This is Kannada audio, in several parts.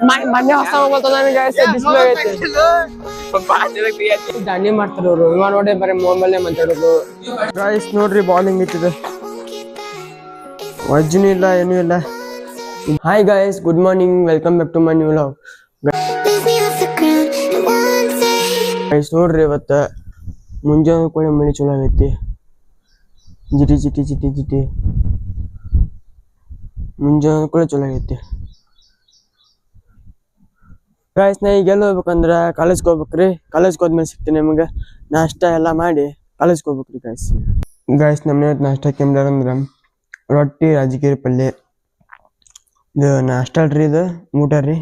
ಮೊನ್ನೆ ಹೊಸ ಮೊಬೈಲ್ ನನಗೆ ಡಿಸ್ಪ್ಲೇ ಐತಿ ದಾನಿ ಮಾಡ್ತಾರೆ ಅವರು ಇವಾಗ ನೋಡಿ ಬರೀ ಮೊಬೈಲ್ನೇ ಮಾತಾಡೋದು ಗಾಯ್ಸ್ ನೋಡ್ರಿ ಬಾಲಿಂಗ್ ಇತ್ತಿದೆ ವಜ್ಜನೂ ಇಲ್ಲ ಏನೂ ಇಲ್ಲ hi guys good morning welcome back to my new vlog guys ನೋಡ್ರಿ ಇವತ್ತು ಮುಂಜಾನೆ ಕೂಡ ಮಳೆ ಚಲೋ ಆಗೈತಿ ಜಿಟಿ ಜಿಟಿ ಜಿಟಿ ಜಿಟಿ ಮುಂಜಾನೆ ಕೂಡ ಚಲೋ ಆಗೈತಿ ಗಾಯ್ಸ್ ನಾ ಈಗ ಎಲ್ಲಿ ಹೋಗ್ಬೇಕಂದ್ರೆ ಕಾಲೇಜ್ಗೆ ಹೋಗ್ಬೇಕ್ರಿ ಕಾಲೇಜ್ಗೆ ಹೋದ್ಮೇಲೆ ಸಿಗ್ತೀನಿ ನಿಮಗೆ ನಾಷ್ಟ ಎಲ್ಲ ಮಾಡಿ ಕಾಲೇಜ್ಗೆ ಹೋಗ್ಬೇಕ್ರಿ ಗಾಯ್ಸ್ ನಮ್ಮ ನಾಷ್ಟಕ್ಕೆ ಅಂದ್ರೆ ರೊಟ್ಟಿ ರಾಜಗಿರಿ ಪಲ್ಯ ಇದು ನಾಷ್ಟ ರೀ ಇದು ಊಟ ರೀ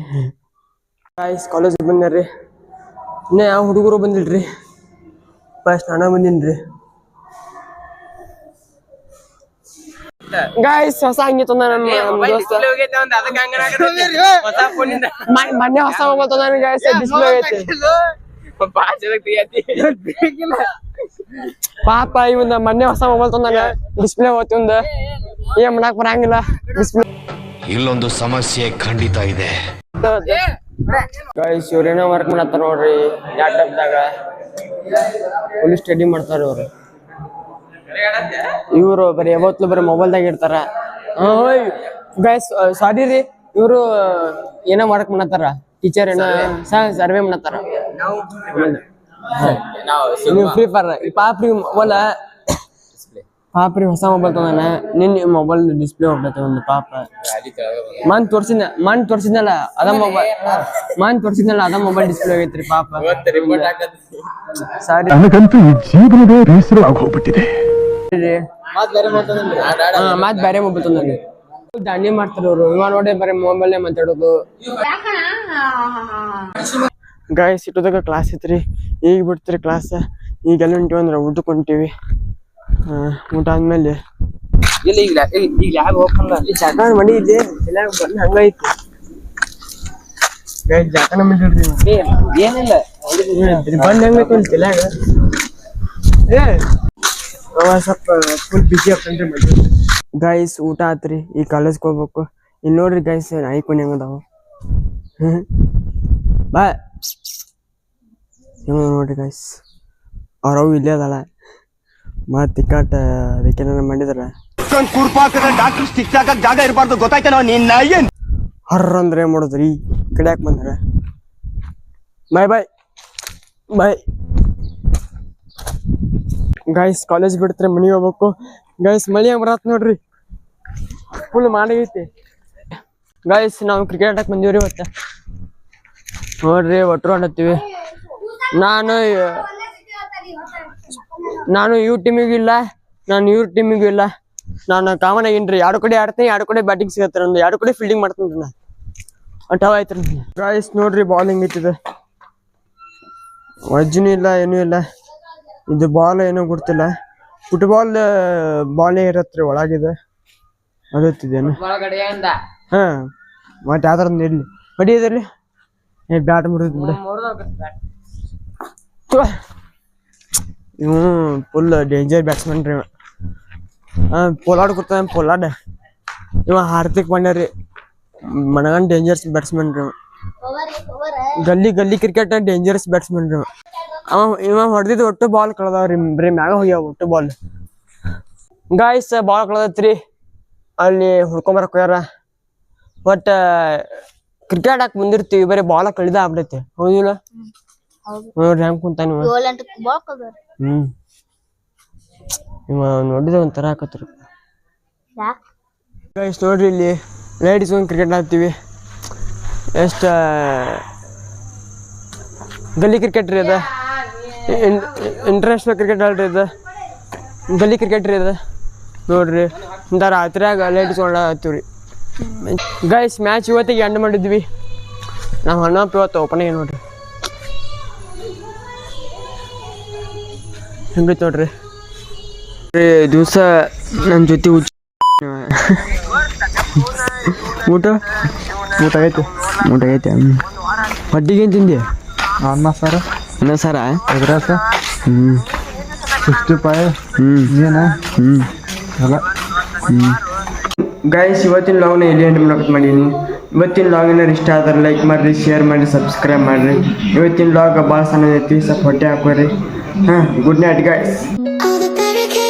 ಗಾಯ್ಸ್ ಕಾಲೇಜಿಗೆ ಬಂದ್ರಿ ಇನ್ನೂ ಯಾವ ಹುಡುಗರು ಬಂದಿಲ್ರಿ ಫಸ್ಟ್ ನಾನು ಬಂದೀನಿ ರೀ ಗಾಯ್ಸ್ ಹೊಸ ಹಂಗೆ ತಂದ ನಮ್ಮ ದೋಸ್ತ ಮೊನ್ನೆ ಹೊಸ ಮೊಬೈಲ್ ತಂದ ಗಾಯ್ಸ್ ಡಿಸ್ಪ್ಲೇ ಐತಿ ಪಾಪ ಇವಂದ ಮೊನ್ನೆ ಹೊಸ ಮೊಬೈಲ್ ತಂದಾನ ಡಿಸ್ಪ್ಲೇ ಹೋತಿ ಒಂದ ಏನ್ ಮಾಡಕ್ ಬರಂಗಿಲ್ಲ ಡಿಸ್ಪ್ಲೇ ಇಲ್ಲೊಂದು ಸಮಸ್ಯೆ ಖಂಡಿತ ಇದೆ ಗಾಯ್ಸ್ ಇವ್ರೇನೋ ವರ್ಕ್ ಮಾಡತ್ತಾರ ನೋಡ್ರಿ ಲ್ಯಾಪ್ಟಾಪ್ದಾಗ ಫುಲ್ ಸ್ಟಡಿ ಮಾಡ್ತಾರ ಇವರು ಬರೀ ಯಾವತ್ತೂ ಬರೀ ಮೊಬೈಲ್ದಾಗ ಇರ್ತಾರ ಗಾಯ್ಸ್ ಸಾರಿ ರೀ ಇವರು ಏನೋ ವರ್ಕ್ ಮಾಡತ್ತಾರ ಟೀಚರ್ ಏನೋ survey ಮಾಡತ್ತಾರ free fire papri mobile papri ಹೊಸ ಮೊಬೈಲ್ ತಂದಾನ ನಿನ್ನೆ ಮೊಬೈಲ್ ಡಿಸ್ಪ್ಲೇ ಹೋಗ್ತೈತೆ ಒಂದು ಪಾಪ ಮನ್ ತೋರ್ಸಿದ್ನಲ್ಲ ಅದ ಮೊಬೈಲ್ ಡಿಸ್ಪ್ಲೇ ಆಗೈತ್ರಿ ಪಾಪ ಸಾರಿ ನನಗಂತೂ ಈ ಜೀವನದ ಬೇಸರ ಆಗೋಗ್ಬಿಟ್ಟಿದೆ ಮತ್ ಬೇರೆ ಮೊಬೈಲ್ ತಂದಾನೆ ದಾಂಡಿ ಮಾಡ್ತಾರೆ ಅವರು ಇವಾಗ ನೋಡಿ ಬರೀ ಮೊಬೈಲ್ನೇ ಮಾತಾಡೋದು ಗಾಯ್ಸ್ ಇಟ್ಟೋದಾಗ ಕ್ಲಾಸ್ ಐತ್ರಿ ಈಗ ಬಿಡ್ತೀರಿ ಕ್ಲಾಸ್ ಈಗೆಲ್ಲ ಹೊಂಟಿವಿ ಅಂದ್ರೆ ಊಟಕ್ಕೆ ಹೊಂಟಿವಿ ಊಟ ಆದ್ಮೇಲೆ ಜಾಗ ಮಡಿ ಇದೆ ಎಲ್ಲ ಬಂದು ಹಂಗೈತಿ ಜಾಗನ ಮಾಡಿಡ್ರಿ ಏನಿಲ್ಲ ಬಂದ್ ಹೆಂಗೈತಿ ಒಂದು ತಲ್ಯಾಗ ಸ್ವಲ್ಪ ಫುಲ್ ಬಿಸಿ ಆಗ್ತನ್ರಿ ಮಾಡಿ ಗಾಯ್ಸ್ ಊಟ ಆತ್ರಿ ಈ ಕಾಲೇಜ್ಗೆ ಹೋಗ್ಬೇಕು ಇಲ್ಲಿ ನೋಡ್ರಿ ಗಾಯ್ಸ್ ನಾಯಿಕೊಂಡು ಹೆಂಗದಾವ ಬಾ ನೋಡ್ರಿ ಗಾಯ್ಸ್ ಅವ್ರವು ಇಲ್ಲೇ ಅದಲ್ಲ ಮತ್ ತಿಕ್ಕಾಟ ಅದಕ್ಕೆ ಮಾಡಿದ್ರ ಡಾಕ್ಟರ್ ಸ್ಟಿಚ್ ಹಾಕಕ್ ಜಾಗ ಇರಬಾರ್ದು ಗೊತ್ತಾಯ್ತೇನೋ ನಿನ್ನ ಏನ್ ಹರ್ರ ಅಂದ್ರೆ ಏನ್ ಮಾಡೋದ್ರಿ ಕಡಿಯಾಕ ಬಂದ್ರ ಬಾಯ್ ಬಾಯ್ ಬಾಯ್ ಗಾಯ್ಸ್ ಕಾಲೇಜ್ ಬಿಡ್ತಾರೆ ಮನೆಗೆ ಹೋಗ್ಬೇಕು ಗಾಯ್ಸ್ ಮಳಿ ಬರತ್ ನೋಡ್ರಿ ಫುಲ್ ಮಾಡೈತಿ ಗಾಯ್ಸ್ ನಾವು ಕ್ರಿಕೆಟ್ ಆಡಕ್ ಬಂದೀವ್ರಿ ಇವತ್ತ ನೋಡ್ರಿ ಒಟ್ರು ಆಡತ್ತೀವಿ ನಾನು ಇವ್ರ ಟೀಮಿಗೂ ಇಲ್ಲ ನಾನು ಇವ್ರ ಟೀಮಿಗೂ ಇಲ್ಲ ನಾನು ಕಾಮನ್ ಆಗೀನ್ರಿ ಎರಡು ಕಡೆ ಆಡ್ತೀನಿ ಎರಡು ಕಡೆ ಬ್ಯಾಟಿಂಗ್ ಸಿಗತ್ತಾರೆ ಒಂದು ಎರಡು ಕಡೆ ಫೀಲ್ಡಿಂಗ್ ಮಾಡ್ತೀನಿ ನಾ ಟವ್ ಆಯ್ತು ಗಾಯ್ಸ್ ನೋಡ್ರಿ ಬಾಲಿಂಗ್ ಐತಿದೆ ವಜ್ಜನೂ ಇಲ್ಲ ಏನೂ ಇಲ್ಲ ಇದು ಬಾಲ್ ಏನೋ ಗೊತ್ತಿಲ್ಲ ಫುಟ್ಬಾಲ್ ಬಾಲೇ ಇರತ್ರಿ ಒಳಗಿದೆ ಅದತ್ತಿದೇನು ಹಾ ಮತ್ತೆ ಯಾವ್ದಾರ ಇರ್ಲಿ ಹೊಡಿಯೋದ್ರಲ್ಲಿ ಬ್ಯಾಟ್ ಮುರಿದ್ ಬಿಡ ಇವು ಫುಲ್ ಡೇಂಜರ್ ಬ್ಯಾಟ್ಸ್ಮನ್ ರೀ ಪೋಲಾಡ್ ಕೊಡ್ತಾನೆ ಪೋಲಾಡ್ ಇವ ಹಾರ್ದಿಕ್ ಪಾಂಡ್ಯ ರೀ ಮನಗನ್ ಡೇಂಜರ್ಸ್ ಬ್ಯಾಟ್ಸ್ಮನ್ ರೀ ಗಲ್ಲಿ ಕ್ರಿಕೆಟ್ ಡೇಂಜರಸ್ ಬ್ಯಾಟ್ಸ್ಮನ್ ರೀ ಇವ ಹೊಡೆದಿದ್ದು ಒಟ್ಟು ಬಾಲ್ ಕಳ್ದಾವ್ರಿ ಬರೀ ಮ್ಯಾಗ ಹೋಗ್ಯಾವ ಒಟ್ಟು ಬಾಲ್ ಗಾಯ್ಸ್ ಬಾಲ್ ಕಳ್ದೈತ್ರಿ ಅಲ್ಲಿ ಹುಡ್ಕೊಂಬರಕ್ ಹೋಗ್ಯಾರ ಬಟ್ ಕ್ರಿಕೆಟ್ ಹಾಕಿ ಬಂದಿರ್ತೀವಿ ಬರೀ ಬಾಲ ಕಳಿದ ಆಗ್ಬಿಡೈತಿ ಹೌದಿಲ್ಲ ನೋಡ್ರಿ ಹೆಂಗ್ ಕುಂತಾನ ಇವ ನೋಡಿದ ಒಂಥರ ಹಾಕತ್ರಿ ಗಾಯ್ಸ್ ನೋಡ್ರಿ ಇಲ್ಲಿ ಲೈಟ್ಸ್ ಒಂದು ಕ್ರಿಕೆಟ್ ಆಡ್ತೀವಿ ಎಷ್ಟ ಗಲ್ಲಿ ಕ್ರಿಕೆಟ್ ರೀ ಅದ ಇಂಟರ್ನ್ಯಾಷನಲ್ ಕ್ರಿಕೆಟ್ ಅಲ್ರಿ ಅದ ಗಲ್ಲಿ ಕ್ರಿಕೆಟ್ ರೀ ಅದ ನೋಡ್ರಿ ಇಂಥ ರಾತ್ರಿಯಾಗ ಲೈಟ್ಸ್ ಹತ್ತೀವ್ರಿ ಗೈಸ್ ಮ್ಯಾಚ್ ಇವತ್ತಿಗೆ ಎಂಡ್ ಮಾಡಿದ್ವಿ ನಾವು ಹಣ್ಣಪ್ಪ ಇವತ್ತು ಓಪನಿಗೆ ನೋಡ್ರಿ ಹೆಂಗೈತೆ ನೋಡ್ರಿ ದಿವಸ ನನ್ನ ಜೊತೆ ಊಟ ಆಗೈತೆ ಹೊಟ್ಟಿಗೆ ಏನು ತಿಂದೆ ಅನ್ನ ಸಾರ ಎಗ್ರಾಸ 65 ಏನ ಎಲ್ಲ ಗೈಸ್ ಇವತ್ತಿನ ಲಾಗ್ನ ಇಲ್ಲಿ ಎಂಡ್ ಮಾಡಕ್ ಮಾಡೀನಿ ಇವತ್ತಿನ ಲಾಗ್ ಏನಾರು ಇಷ್ಟ ಆದ್ರೆ ಲೈಕ್ ಮಾಡಿರಿ, ಶೇರ್ ಮಾಡಿ, ಸಬ್ಸ್ಕ್ರೈಬ್ ಮಾಡಿರಿ. ಇವತ್ತಿನ ಲಾಗ್ ಭಾಳ ಸಣ್ಣ ಐತಿ, ಸ್ವಲ್ಪ ಹೊಟ್ಟೆ ಹಾಕೋರಿ. Good night guys. All the barricades